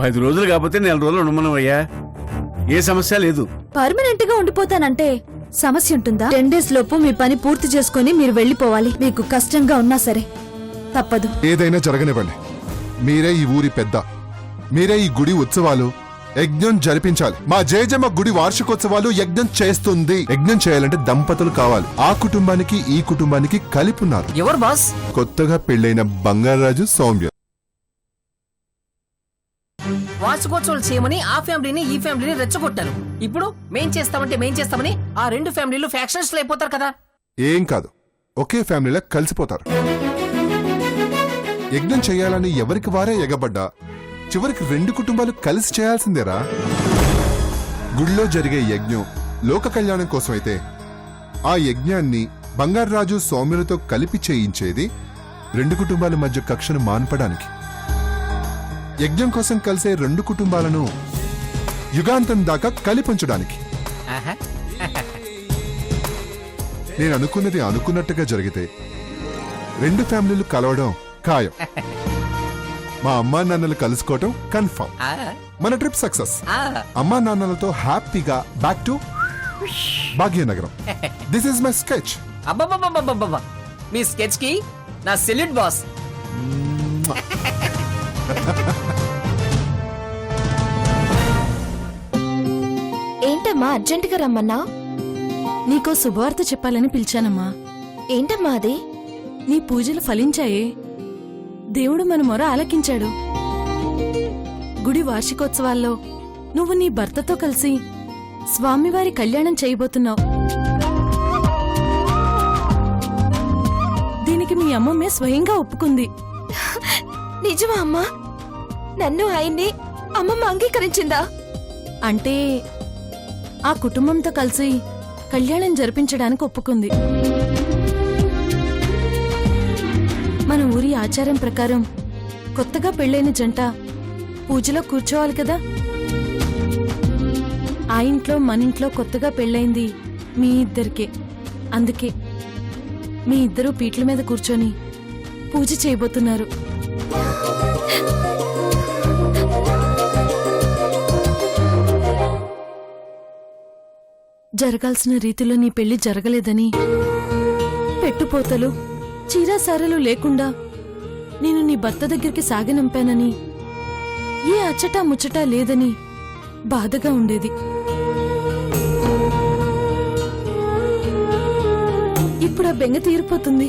10 రోజులు కాకపోతే 4 రోజులు ఉండమనవయ్యా. ఏ సమస్య లేదు. పర్మనెంట్ గా ఉండిపోతానంటే సమస్య ఉంటుందా? 10 డేస్ లోపు మీ పని పూర్తి చేసుకుని మీరు వెళ్లిపోవాలి. మీకు కష్టంగా ఉన్నా సరే తప్పదు. ఏదైనా జరగనివ్వండి. మీరే ఈ ఊరి పెద్ద, మీరే ఈ గుడి ఉత్సవాలు యజ్ఞం జరిపించాలి. మా జయజమ్మ గుడి వార్షికోత్సవాలు యజ్ఞం చేస్తుంది. యజ్ఞం చేయాలంటే దంపతులు కావాలి. ఆ కుటుంబానికి ఈ కుటుంబానికి కలిపున్నారు. ఎవరు బాస్? కొత్తగా పెళ్లైన బంగారాజు సౌమ్య. వార్షికోత్సవాలు చేయమని ఆ ఫ్యామిలీని ఈ ఫ్యామిలీని రెచ్చగొట్టారు. ఇప్పుడు మేం చేస్తామని ఆ 2 ఫ్యామిలీలు ఫ్యాక్షన్స్ అయిపోతారు కదా. ఏం కాదు, ఒకే ఫ్యామిలీలో కలిసిపోతారు. యజ్ఞం చేయాలని ఎవరికి వారే ఎగబడ్డా చివరికి 2 కుటుంబాలు కలిసి చేయాల్సిందేరా. గుడిలో జరిగే యజ్ఞం లోక కళ్యాణం కోసమైతే ఆ యజ్ఞాన్ని బంగారాజు సౌమ్యులతో కలిపి చేయించేది 2 కుటుంబాల మధ్య కక్షను మాన్పడానికి. యజ్ఞం కోసం కలిసే 2 కుటుంబాలను యుగాంతం దాకా కలిపించడానికి. నేను అనుకున్నది అనుకున్నట్టుగా జరిగితే 2 ఫ్యామిలీలు కలవడం ఖాయం. మా అమ్మా నాన్నలు కలుసుకోవటం కన్ఫర్మ్. మన ట్రిప్ సక్సెస్. అమ్మా నాన్నలతో హ్యాపీగా back to Bhagyanagaram. This is my sketch. అబ్బబ్బబ్బబ్బబ్బబ్బ, మీ స్కెచ్ కి నా సెల్యూట్ బాస్. ఏంటమ్మా అర్జెంటుగా రమ్మన్నా? నీకో శుభవార్త చెప్పాలని పిలిచానమ్మా. ఏంటమ్మా అది? నీ పూజలు ఫలించాయే. దేవుడు మన మొర ఆలకించాడు. గుడి వార్షికోత్సవాల్లో నువ్వు నీ భర్తతో కలిసి స్వామివారి కళ్యాణం చేయబోతున్నావు. దీనికి మీ అమ్మమ్మే స్వయంగా ఒప్పుకుంది. నిజమా అమ్మా? నన్ను ఆయన్ని అమ్మమ్మ అంగీకరించిందా? అంటే ఆ కుటుంబంతో కలిసి కళ్యాణం జరిపించడానికి ఒప్పుకుంది. మన ఊరి ఆచారం ప్రకారం కొత్తగా పెళ్లైన జంట పూజలో కూర్చోవాలి కదా. ఆ ఇంట్లో మన ఇంట్లో కొత్తగా పెళ్లైంది మీ ఇద్దరికే. అందుకే మీ ఇద్దరూ పీట్ల మీద కూర్చొని పూజ చేయబోతున్నారు. జరగాల్సిన రీతిలో నీ పెళ్లి జరగలేదని, పెట్టుపోతలు చీరాసారలు లేకుండా నేను నీ భర్త దగ్గరికి సాగనంపానని, ఏ అచ్చటా ముచ్చటా లేదని బాధగా ఉండేది. ఇప్పుడు ఆ బెంగ తీరిపోతుంది.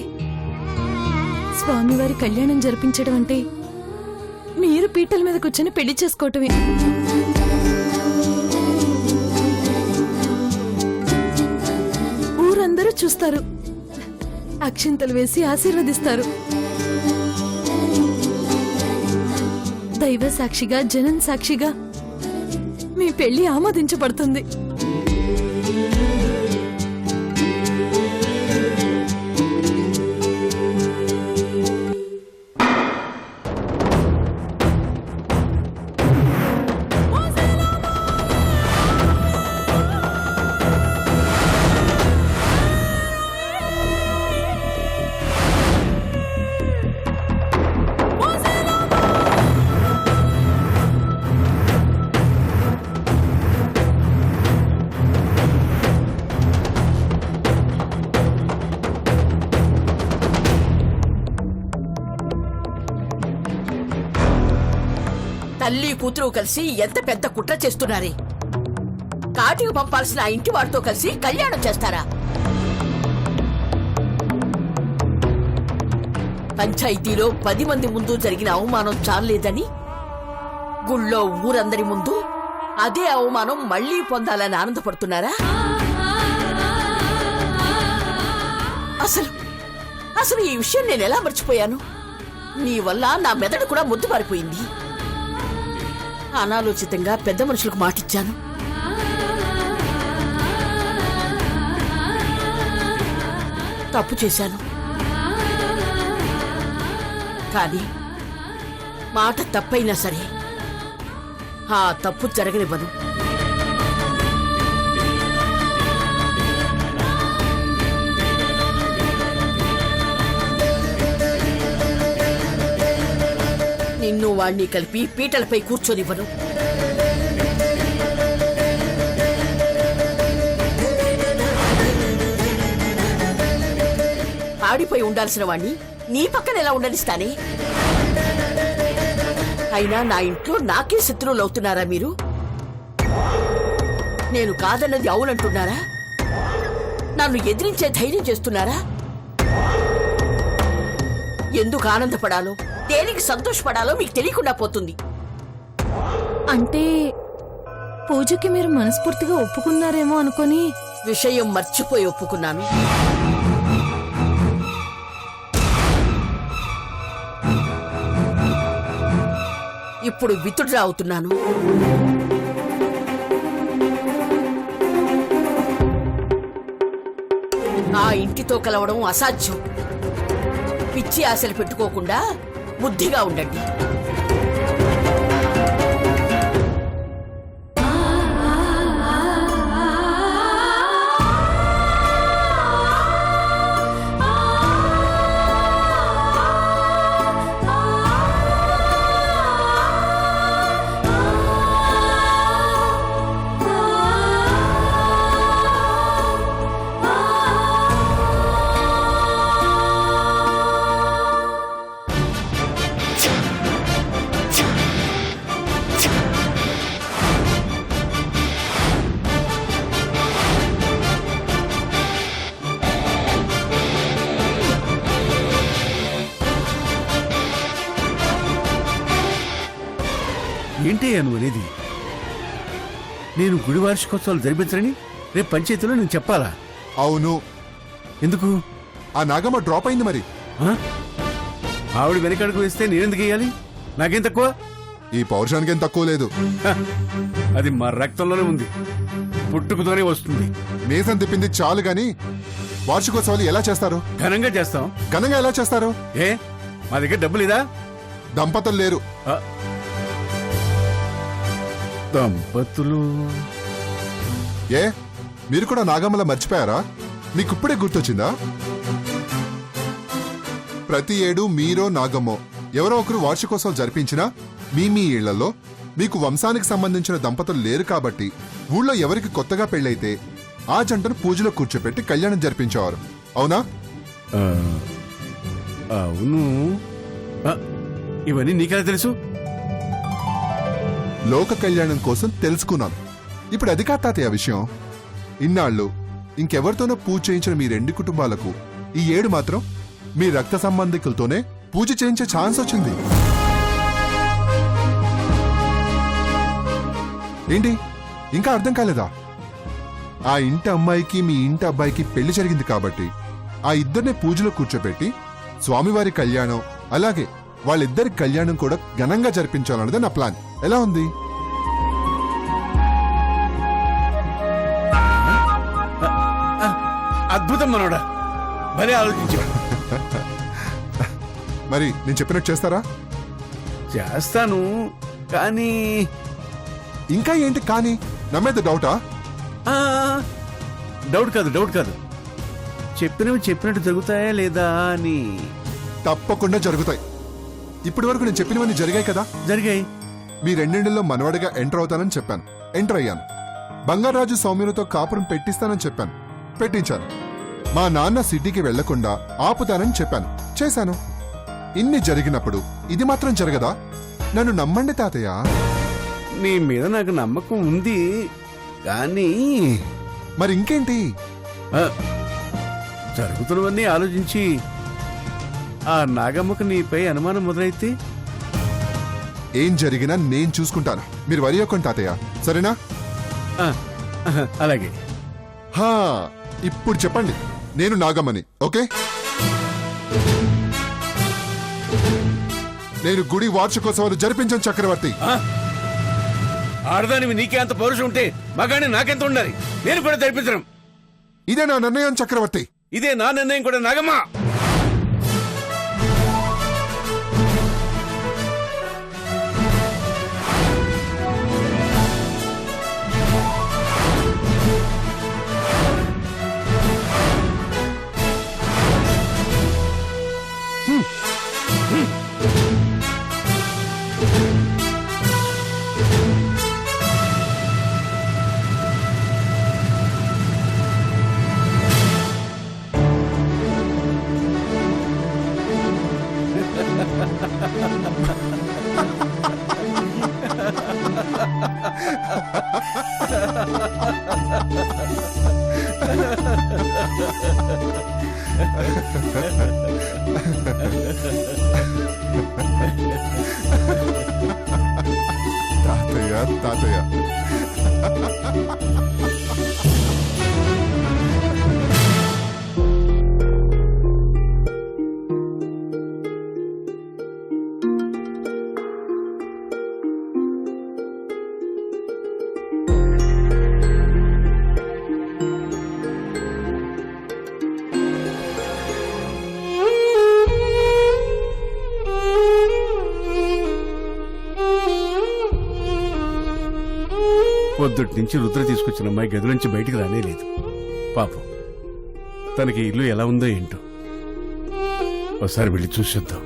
స్వామివారి కళ్యాణం జరిపించడం అంటే మీరు పీటల మీద కూర్చొని పెళ్లి చేసుకోవటమే. ఊరందరూ చూస్తారు, అక్షింతలు వేసి ఆశీర్వదిస్తారు. దైవ సాక్షిగా, జనం సాక్షిగా మీ పెళ్లి ఆమోదించబడుతుంది. తల్లి కూతురు కలిసి ఎంత పెద్ద కుట్ర చేస్తున్నారే. కాటికి పంపాల్సిన ఆ ఇంటి వాడితో కలిసి కళ్యాణం చేస్తారా? పంచాయతీలో 10 మంది ముందు జరిగిన అవమానం చాలేదని గుళ్ళో ఊరందరి ముందు అదే అవమానం మళ్లీ పొందాలని ఆనందపడుతున్నారా? అసలు ఈ విషయం నేను ఎలా మర్చిపోయాను? నీ వల్ల నా మెదడు కూడా ముద్దు పారిపోయింది. అనాలోచితంగా పెద్ద మనుషులకు మాటిచ్చాను. తప్పు చేశాను. కానీ మాట తప్పైనా సరే ఆ తప్పు జరగనివ్వను. నిన్ను వాణ్ణి కలిపి పీటలపై కూర్చొనివ్వను. ఆడిపోయి ఉండాల్సిన వాణ్ణి నీ పక్కన ఎలా ఉండనిస్తానే? అయినా నా ఇంట్లో నాకే శత్రువులు అవుతున్నారా మీరు? నేను కాదన్నది అవునంటున్నారా? నన్ను ఎదిరించే ధైర్యం చేస్తున్నారా? ఎందుకు ఆనందపడాలో, దేనికి సంతోషపడాలో మీకు తెలియకుండా పోతుంది. అంటే పూజకి మీరు మనస్ఫూర్తిగా ఒప్పుకున్నారేమో అనుకొని విషయం మర్చిపోయి ఒప్పుకున్నాను. ఇప్పుడు విత్డ్రా అవుతున్నాను. ఆ ఇంటితో కలవడం అసాధ్యం. పిచ్చి ఆశలు పెట్టుకోకుండా బుద్ధిగా ఉండండి. ఏంటయ్యా నువ్వు అనేది? నేను గుడి వార్షికోత్సవాలు జరిపించరని రేపు పంచాయతీలో నేను చెప్పాలా? అవును. ఎందుకు? ఆ నాగమ్మ డ్రాప్ అయింది మరి. ఆ? ఆవిడ వెనకడుగు వేస్తే నేనెందుకు వేయాలి? నాకేం తక్కువ? ఈ పౌరుషానికి ఏం తక్కువ లేదు. హ, అది మా రక్తంలోనే ఉంది, పుట్టుకతోనే వస్తుంది. మేసం తిప్పింది చాలు గాని వార్షికోత్సవాలు ఎలా చేస్తారు? ఘనంగా చేస్తాం. ఘనంగా ఎలా చేస్తారు? ఏ మా దగ్గర డబ్బు లేదా? దంపతులు లేరు. ఆ, దంపతులు ఏ మీరు కూడా నాగమ్మల మర్చిపోయారా? మీకిప్పుడే గుర్తొచ్చిందా? ప్రతి ఏడు మీరో నాగమ్మో ఎవరో ఒకరు వార్షికోత్సవాలు జరిపించినా మీ ఇళ్లలో మీకు వంశానికి సంబంధించిన దంపతులు లేరు కాబట్టి ఊళ్ళో ఎవరికి కొత్తగా పెళ్ళైతే ఆ జంటను పూజలో కూర్చోపెట్టి కళ్యాణం జరిపించేవారు. అవునా? ఆ, అవును. ఆ, ఇవన్నీ నీకెలా తెలుసు? లోక కళ్యాణం కోసం తెలుసుకున్నాను. ఇప్పుడు అది కాదు తాతయ్య విషయం. ఇన్నాళ్ళు ఇంకెవరితోనో పూజ చేయించిన మీ రెండు కుటుంబాలకు ఈ ఏడు మాత్రం మీ రక్త సంబంధికులతోనే పూజ చేయించే ఛాన్స్ వచ్చింది. ఏంటి ఇంకా అర్థం కాలేదా? ఆ ఇంటి అమ్మాయికి మీ ఇంటి అబ్బాయికి పెళ్లి జరిగింది కాబట్టి ఆ ఇద్దరినే పూజలో కూర్చోబెట్టి స్వామివారి కళ్యాణం అలాగే వాళ్ళిద్దరి కళ్యాణం కూడా ఘనంగా జరిపించాలన్నదే నా ప్లాన్. ఎలా ఉంది? అద్భుతం మనోడా, భలే ఆలోచించాడు. మరి నేను చెప్పినట్టు చేస్తారా? చేస్తాను, కానీ ఇంకా ఏంటి కానీ? నా మీద డౌటా? ఆ, డౌట్ కాదు. చెప్పినవి చెప్పినట్టు జరుగుతాయా లేదా అని. తప్పకుండా జరుగుతాయి. ఇప్పటి వరకు నేను చెప్పినవన్నీ జరిగాయి కదా? జరిగాయి. మీ రెండేళ్లలో మనవడిగా ఎంటర్ అవుతానని చెప్పాను, ఎంటర్ అయ్యాను. బంగారాజు సౌమ్యులతో కాపురం పెట్టిస్తానని చెప్పాను, పెట్టించాను. మా నాన్న సిటీకి వెళ్లకుండా ఆపుతానని చెప్పాను, చేశాను. ఇన్ని జరిగినప్పుడు ఇది మాత్రం జరగదా? నన్ను నమ్మండి తాతయ్య. నీ మీద నాకు నమ్మకం ఉంది, కానీ మరి ఇంకేంటి? ఆ, జరుగుతున్నవన్నీ ఆలోచించి ఆ నాగమ్మకు నీపై అనుమానం మొదలైతే ఏం జరిగినా నేను చూసుకుంటాను, మీరు వరి అవ్వకండి తాతయ్య, సరేనా? ఆ, అలాగే. హా, ఇప్పుడు చెప్పండి, నేను నాగమ్మని, ఓకే? నేను గుడి వార్షికోత్సవాలు జరిపించను చక్రవర్తి. ఆ? ఆడదానివి నీకే అంత పౌరుషం ఉంటే మగాని నాకెంత ఉండాలి? నేను కూడా జరిపించడం. ఇదే నా నిర్ణయం చక్రవర్తి. ఇదే నా నిర్ణయం కూడా నాగమ్మ. తాతయ్య తాతయ్య పొద్దుటి నుంచి రుద్ర తీసుకొచ్చిన అమ్మాయి గది నుంచి బయటికి రానేలేదు. పాపం తనకి ఇల్లు ఎలా ఉందో ఏంటో. ఒకసారి వెళ్ళి చూసొద్దాం.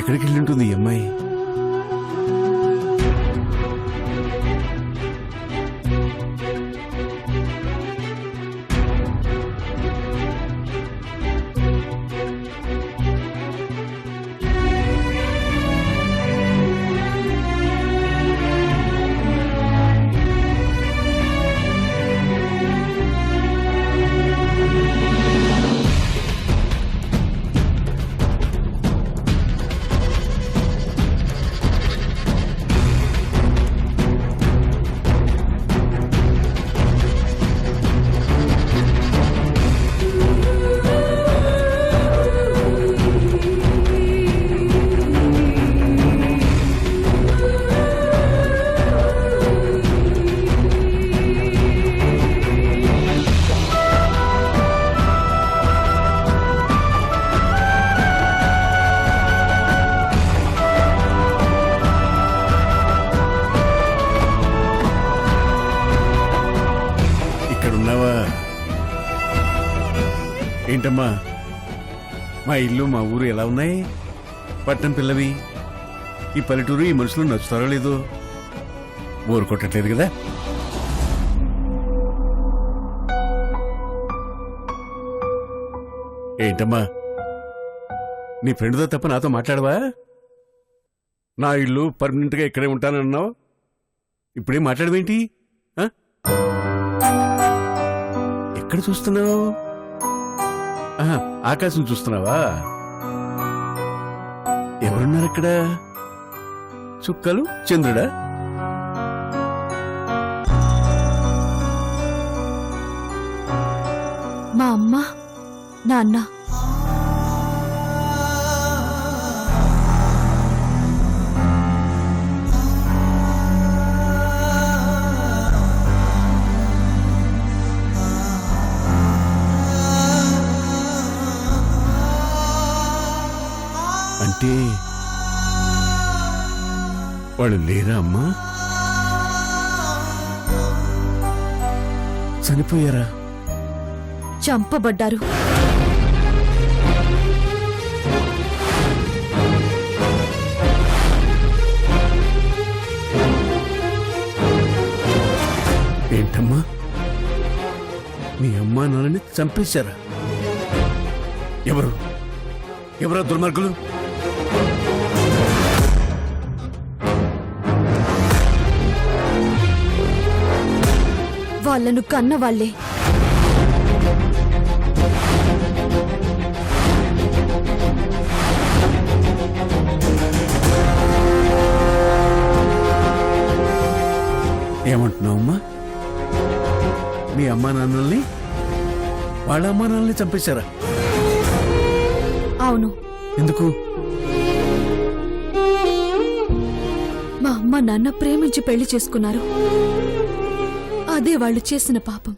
ఎక్కడికి వెళ్ళి ఉంటుంది ఈ అమ్మాయి? ఏంటమ్మా, మా ఇల్లు మా ఊరు ఎలా ఉన్నాయి? పట్నం పిల్లవి. ఈ పల్లెటూరు ఈ మనుషులు నచ్చుతారో లేదో? బోరు కొట్టట్లేదు కదా? ఏంటమ్మా, నీ ఫ్రెండ్తో తప్ప నాతో మాట్లాడవా? నా ఇల్లు పర్మనెంట్గా ఇక్కడే ఉంటానన్నావు, ఇప్పుడేం మాట్లాడవేంటి? ఎక్కడ చూస్తున్నావు? ఆకాశం చూస్తున్నావా? ఎవరున్నారు అక్కడ? చుక్కలు, చంద్రుడా? మా అమ్మ, నాన్న. అంటే వాళ్ళు లేరా అమ్మా? చనిపోయారా? చంపబడ్డారు. ఏంటమ్మా, మీ అమ్మా నాన్నని చంపేశారా? ఎవరా దుర్మార్గులు? వాళ్ళను కన్న వాళ్ళే. ఏమంటున్నావమ్మా? మీ అమ్మా నాన్నల్ని వాళ్ళ అమ్మా నాన్నల్ని చంపేశారా? అవును. ఎందుకు? మా అమ్మ నాన్న ప్రేమించి పెళ్లి చేసుకున్నారు. అదే వాళ్ళు చేసిన పాపం.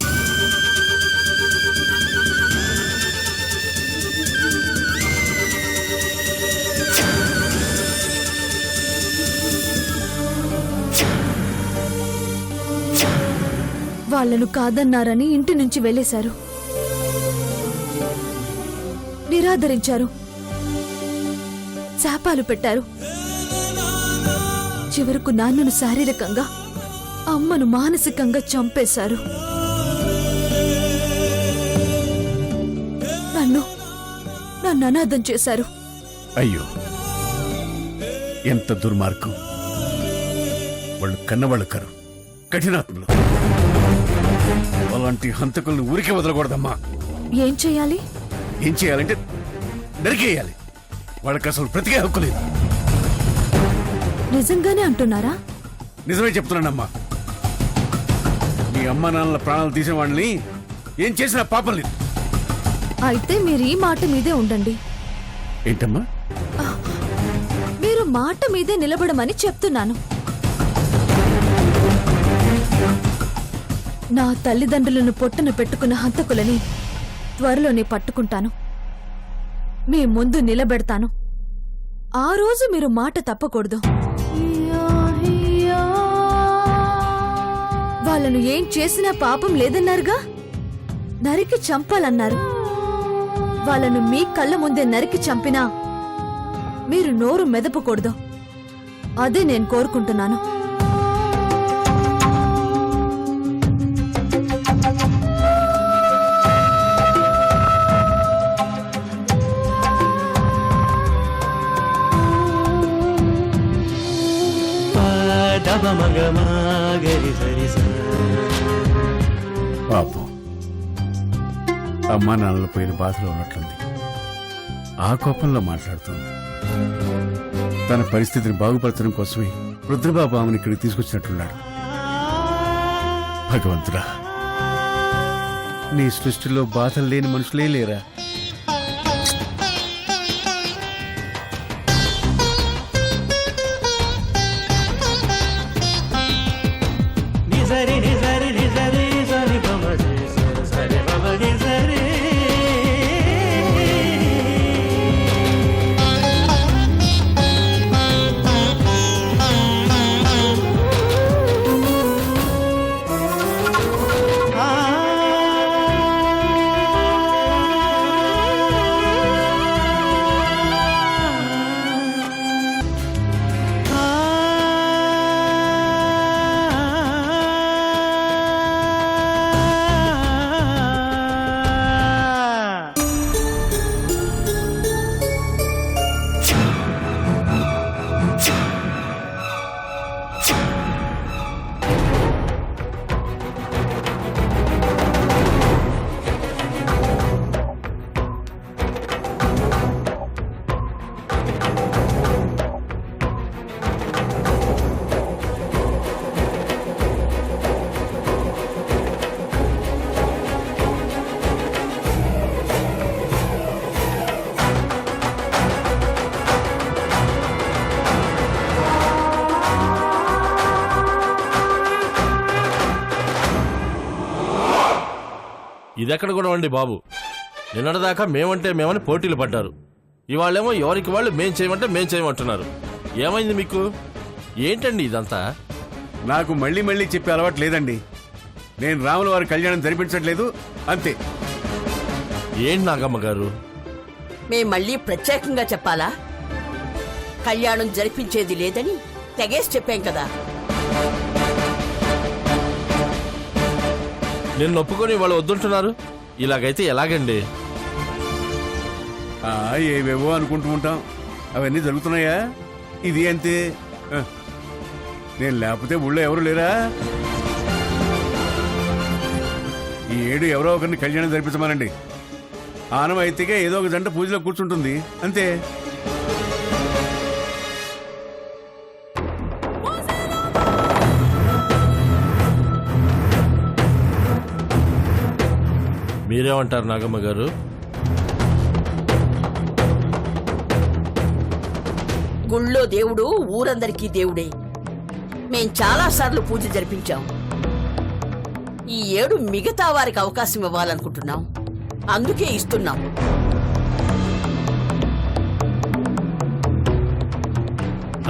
వాళ్ళను కాదన్నారని ఇంటి నుంచి వెళ్లేశారు. నిరాదరించారు. శాపాలు పెట్టారు. చివరకు నాన్నను శారీరకంగా అమ్మను మానసికంగా చంపేశారు. నన్ను అనాథం చేశారు. అయ్యో, ఎంత దుర్మార్గం! వాళ్ళు కన్నవాళ్ళు కరు, కఠినాత్ములు. అలాంటి హంతకులను ఊరికే వదలకూడదమ్మా. ఏం చేయాలి? ఏం చేయాలంటే నరికేయాలి. వాళ్ళకి అసలు బ్రతికే హక్కు లేదు. నిజంగానే అంటున్నారా? నిజమే చెప్తున్నానమ్మా. మీ అమ్మ నాన్నల ప్రాణాలు తీసిన వాళ్ళని ఏం చేసినా పాపం లేదు. అయితే మీరు ఈ మాట మీదే ఉండండి. ఏంటమ్మా? మీరు మాట మీదే నిలబడమని చెప్తున్నాను. నా తల్లిదండ్రులను పొట్టన పెట్టుకున్న హంతకులని త్వరలోనే పట్టుకుంటాను. మీ ముందు నిలబెడతాను. ఆ రోజు మీరు మాట తప్పకూడదు. వాళ్ళను ఏం చేసినా పాపం లేదన్నారుగా, నరికి చంపాలన్నారు. వాళ్ళను మీ కళ్ళ ముందే నరికి చంపినా మీరు నోరు మెదపకూడదు. అదే నేను కోరుకుంటున్నాను. పాపం అమ్మా నాన్నలు పోయిన బాధలో ఉన్నట్లుంది. ఆ కోపంలో మాట్లాడుతుంది. తన పరిస్థితిని బాగుపరచడం కోసమే రుద్రబాబు ఆమెను ఇక్కడికి తీసుకొచ్చినట్టున్నాడు. భగవంతుడా, నీ సృష్టిలో బాధలు లేని మనుషులే లేరా? ఇదెక్కడ కూడా అండి బాబు. నిన్నటిదాకా మేమంటే మేమని పోటీలు పడ్డారు. ఇవాళేమో ఎవరికి వాళ్ళు మేం చేయమంటే మేం చేయమంటున్నారు. ఏమైంది మీకు? ఏంటండి ఇదంతా? నాకు మళ్ళీ మళ్ళీ చెప్పే అలవాటు లేదండి. నేను రాముల వారి కళ్యాణం జరిపించట్లేదు, అంతే. ఏంటి నాగమ్మ గారు? మేం మళ్ళీ ప్రత్యేకంగా చెప్పాలా? కళ్యాణం జరిపించేది లేదని తెగేసి చెప్పాం కదా. నిన్ను ఒప్పుకొని వాళ్ళు వద్దుంటున్నారు. ఇలాగైతే ఎలాగండి? ఏవేవో అనుకుంటూ ఉంటాం, అవన్నీ జరుగుతున్నాయా? ఇది అంతే. నేను లేకపోతే ఊళ్ళో ఎవరు లేరా? ఈ ఏడు ఎవరో ఒకరిని కళ్యాణం జరిపించమనండి. ఆనవాయితీగా ఏదో ఒక జంట పూజలో కూర్చుంటుంది, అంతే. మీరేమంటారు నాగమ్మ గారు? గుళ్ళో దేవుడు ఊరందరికీ దేవుడే. మేం చాలా సార్లు పూజ జరిపించాం. ఈ ఏడు మిగతా వారికి అవకాశం ఇవ్వాలనుకుంటున్నాం, అందుకే ఇస్తున్నాం.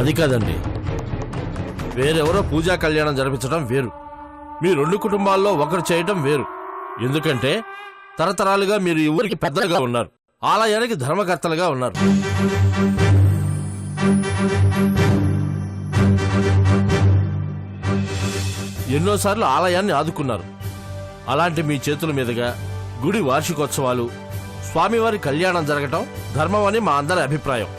అది కాదండి, వేరెవరో పూజా కళ్యాణం జరిపించడం వేరు, మీ రెండు కుటుంబాల్లో ఒకరు చేయడం వేరు. ఎందుకంటే తరతరాలుగా మీరు ఈ ఊరికి పెద్దలుగా ఉన్నారు, ఆలయానికి ధర్మకర్తలుగా ఉన్నారు. ఎన్నోసార్లు ఆలయాన్ని ఆదుకున్నారు. అలాంటి మీ చేతుల మీదుగా గుడి వార్షికోత్సవాలు, స్వామివారి కళ్యాణం జరగటం ధర్మం అని మా అందరి అభిప్రాయం.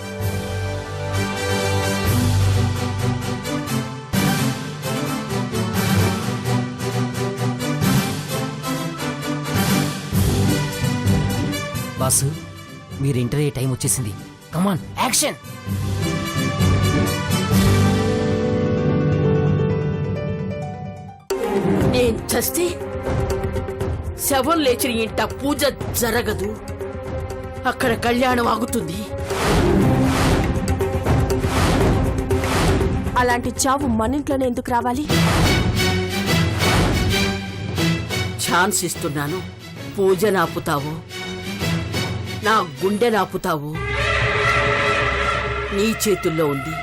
బాసు మీరు ఎంటర్ అయ్యే టైం వచ్చేసింది. కమాన్ యాక్షన్. నేను చస్తే శవం లేచిన ఇంట పూజ జరగదు, అక్కడ కళ్యాణం ఆగుతుంది. అలాంటి చావు మన ఇంట్లోనే ఎందుకు రావాలి? ఛాన్స్ ఇస్తున్నాను. పూజ నాపుతావు, నా గుండె నాపుతావు, నీ చేతుల్లో ఉంది.